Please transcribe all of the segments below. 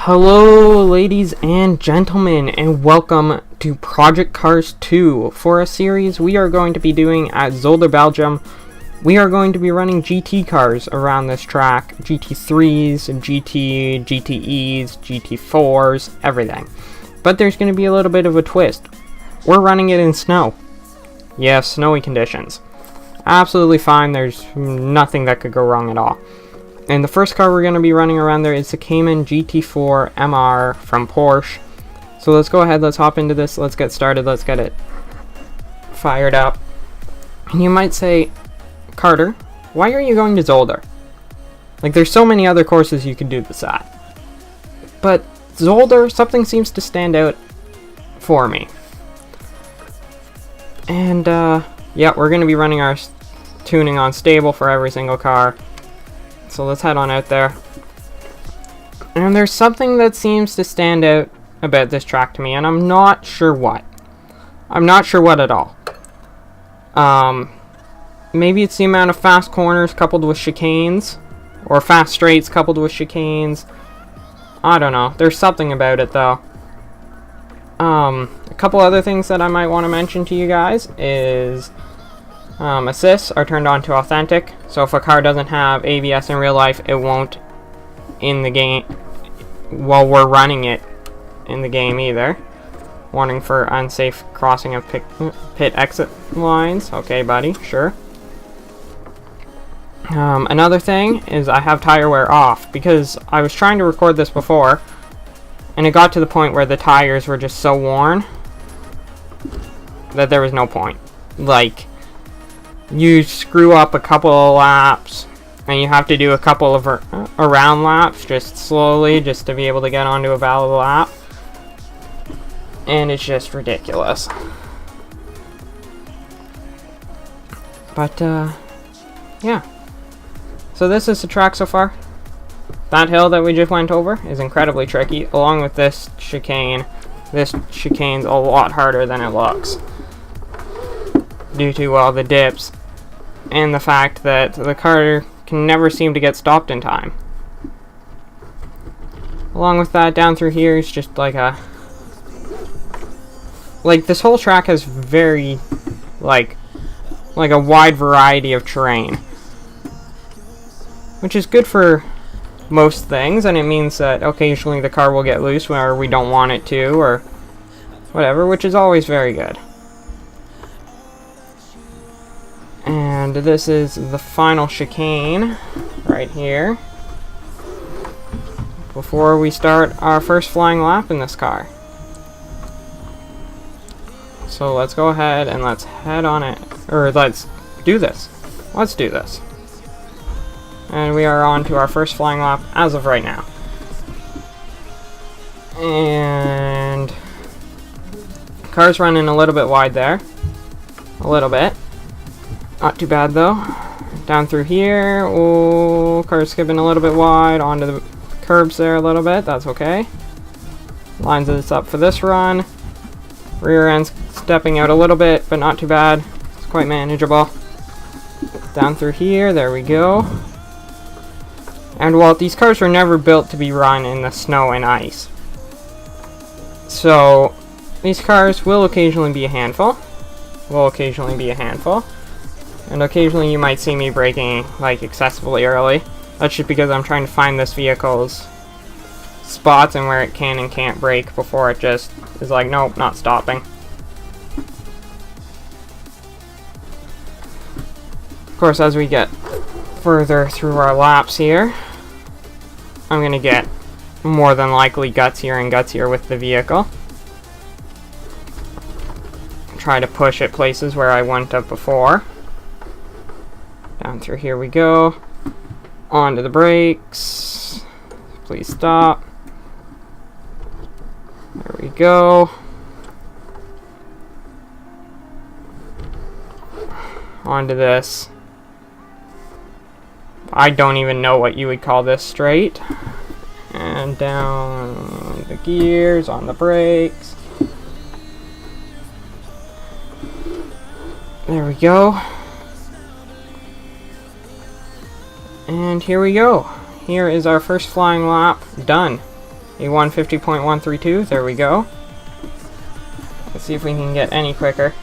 Hello ladies and gentlemen, and welcome to Project Cars 2. For a series we are going to be doing at Zolder, Belgium. We are going to be running GT cars around this track. GT3s, GTEs, GT4s, everything. But there's going to be a little bit of a twist. We're running it in snow. Yes, snowy conditions. Absolutely fine, there's nothing that could go wrong at all. And the first car we're going to be running around there is the Cayman GT4 MR from Porsche. So let's go ahead, let's hop into this, let's get started, let's get it fired up. And you might say, Carter, why are you going to Zolder? Like, there's so many other courses you could do this at. But Zolder, something seems to stand out for me. And, yeah, we're going to be running our tuning on stable for every single car. So let's head on out there. And there's something that seems to stand out about this track to me, and I'm not sure what. I'm not sure what at all. Maybe it's the amount of fast corners coupled with chicanes, or fast straights coupled with chicanes. I don't know. There's something about it though. A couple other things that I might want to mention to you guys is assists are turned on to authentic, so if a car doesn't have ABS in real life, it won't in the game while we're running it in the game either. Warning for unsafe crossing of pit exit lines. Okay, buddy, sure. Another thing is I have tire wear off, because I was trying to record this before, and it got to the point where the tires were just so worn that there was no point. Like, you screw up a couple of laps, and you have to do a couple of around laps, just slowly, just to be able to get onto a valid lap. And it's just ridiculous. But, yeah. So this is the track so far. That hill that we just went over is incredibly tricky, along with this chicane. This chicane's a lot harder than it looks, due to all the dips and the fact that the car can never seem to get stopped in time. Along with that, down through here is just like a... Like, this whole track has very, like a wide variety of terrain, which is good for most things, and it means that occasionally the car will get loose where we don't want it to, or whatever, which is always very good. And this is the final chicane right here before we start our first flying lap in this car. So let's go ahead and let's head on it, or let's do this. Let's do this. And we are on to our first flying lap as of right now. And car's running a little bit wide there. A little bit. Not too bad though. Down through here. Oh, car's skipping a little bit wide onto the curbs there a little bit. That's okay. Lines this up for this run. Rear end's stepping out a little bit, but not too bad. It's quite manageable. Down through here. There we go. And well, these cars were never built to be run in the snow and ice. So these cars will occasionally be a handful. And occasionally you might see me braking like excessively early. That's just because I'm trying to find this vehicle's spots and where it can and can't brake before it just is like, nope, not stopping. Of course, as we get further through our laps here, I'm going to get more than likely gutsier and gutsier with the vehicle. Try to push it places where I wouldn't have before. Down through here we go. Onto the brakes. Please stop. There we go. Onto this. I don't even know what you would call this straight. And down the gears, on the brakes. There we go. And here we go. Here is our first flying lap done. a 150.132. There we go. Let's see if we can get any quicker.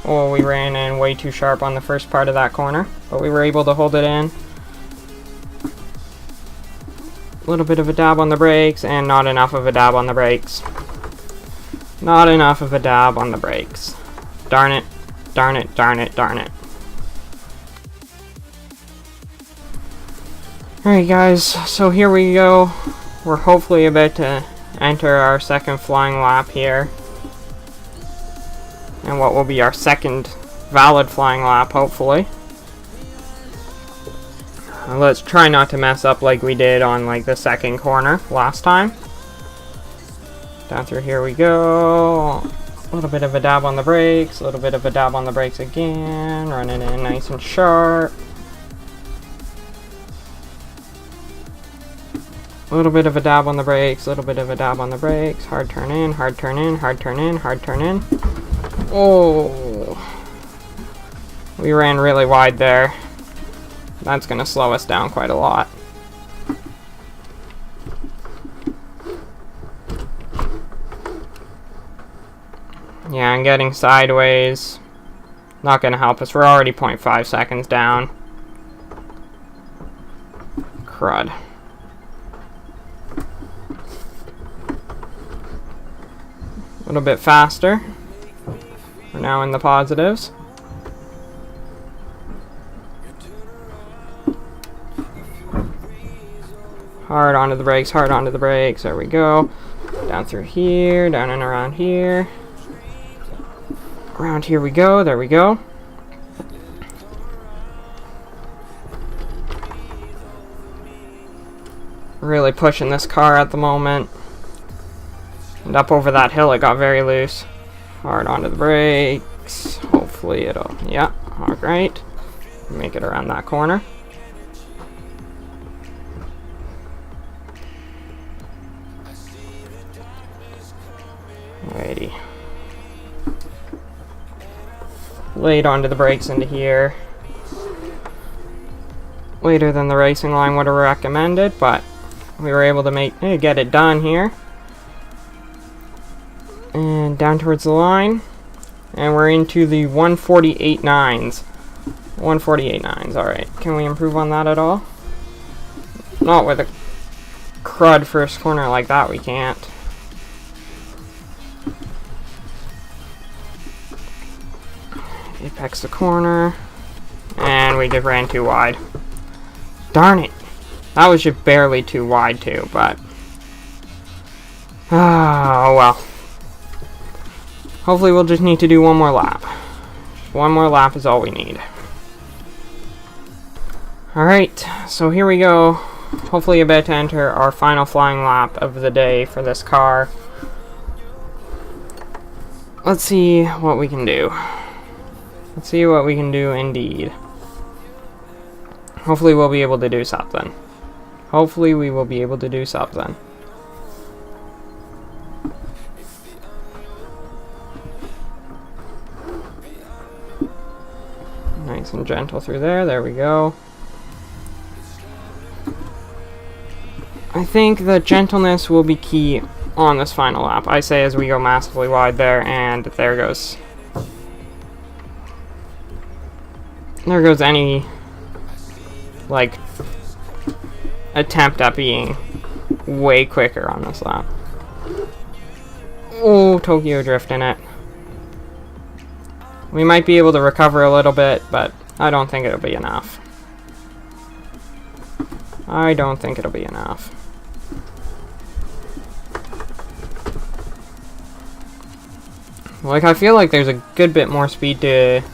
Oh, we ran in way too sharp on the first part of that corner, but we were able to hold it in. A little bit of a dab on the brakes, and not enough of a dab on the brakes. Not enough of a dab on the brakes. Darn it, darn it, darn it, darn it. Alright guys, so here we go. We're hopefully about to enter our second flying lap here. And what will be our second valid flying lap, hopefully. Let's try not to mess up like we did on like the second corner last time. Down through here we go. A little bit of a dab on the brakes, a little bit of a dab on the brakes again. Running in nice and sharp. A little bit of a dab on the brakes, a little bit of a dab on the brakes. Hard turn in, hard turn in, hard turn in, hard turn in. Oh. We ran really wide there. That's going to slow us down quite a lot. Yeah, and getting sideways, not going to help us. We're already 0.5 seconds down. Crud. A little bit faster. We're now in the positives. Hard onto the brakes, hard onto the brakes. There we go. Down through here, down and around here. Around here we go, there we go. Really pushing this car at the moment. And up over that hill it got very loose. Hard onto the brakes. Hopefully it'll, yeah, alright. Make it around that corner. Alrighty. Laid onto the brakes into here. Later than the racing line would have recommended, but we were able to get it done here. And down towards the line. And we're into the 148.9s. 148.9s, alright. Can we improve on that at all? Not with a crud first corner like that, we can't. Apex the corner. And we just ran too wide. Darn it. That was just barely too wide too, but... oh well. Hopefully we'll just need to do one more lap. One more lap is all we need. Alright, so here we go. Hopefully about to enter our final flying lap of the day for this car. Let's see what we can do. Let's see what we can do indeed. Hopefully we'll be able to do something. Hopefully we will be able to do something. Nice and gentle through there. There we go. I think the gentleness will be key on this final lap. I say as we go massively wide there, and there goes. There goes any, like, attempt at being way quicker on this lap. Oh, Tokyo Drift in it. We might be able to recover a little bit, but I don't think it'll be enough. I don't think it'll be enough. Like, I feel like there's a good bit more speed that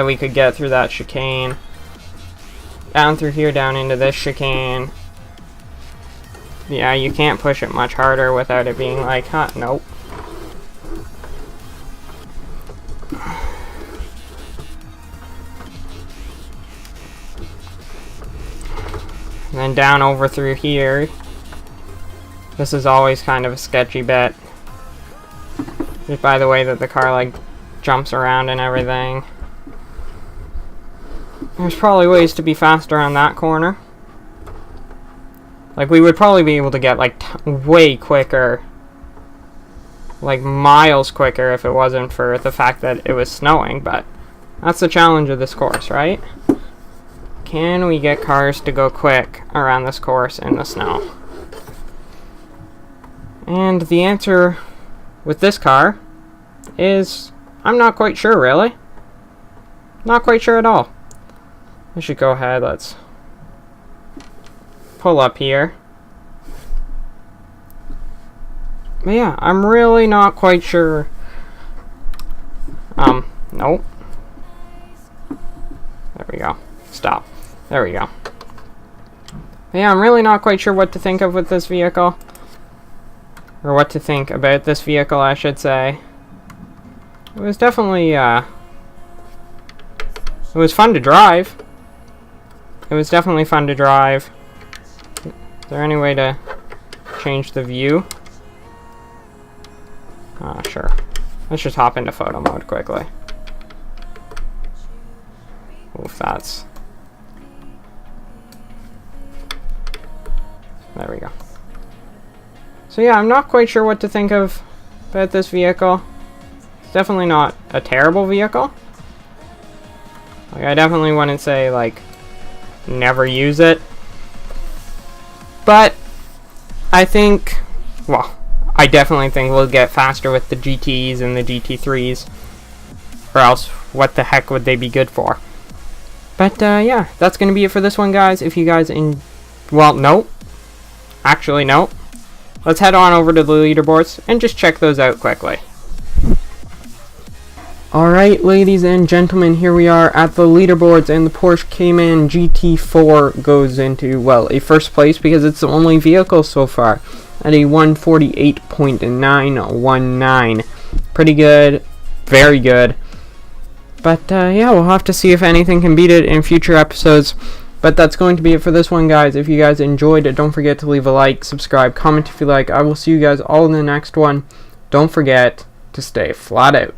we could get through that chicane. Down through here, down into this chicane. Yeah, you can't push it much harder without it being like, huh, nope. And then down over through here. This is always kind of a sketchy bit. Just by the way that the car, like, jumps around and everything. There's probably ways to be faster on that corner. Like, we would probably be able to get, like, way quicker. Like, miles quicker if it wasn't for the fact that it was snowing, but that's the challenge of this course, right? Can we get cars to go quick around this course in the snow? And the answer with this car is, I'm not quite sure, really. Not quite sure at all. We should go ahead, let's pull up here. But yeah, I'm really not quite sure. Nope. There we go. Stop. There we go. But yeah, I'm really not quite sure what to think of with this vehicle. Or what to think about this vehicle, I should say. It was definitely, it was fun to drive. It was definitely fun to drive. Is there any way to change the view? Sure. Let's just hop into photo mode quickly. Oof, that's... There we go. So yeah, I'm not quite sure what to think of about this vehicle. It's definitely not a terrible vehicle. Like, I definitely wouldn't say, like, never use it. But I think, well, I definitely think we'll get faster with the GTs and the GT3s. Or else, what the heck would they be good for? But, yeah, that's going to be it for this one, guys. If you guys well, no. Actually, no. Let's head on over to the leaderboards and just check those out quickly. Alright, ladies and gentlemen, here we are at the leaderboards, and the Porsche Cayman GT4 goes into, well, a first place because it's the only vehicle so far at a 148.919. Pretty good. Very good. But, yeah, we'll have to see if anything can beat it in future episodes. But that's going to be it for this one, guys. If you guys enjoyed it, don't forget to leave a like, subscribe, comment if you like. I will see you guys all in the next one. Don't forget to stay flat out.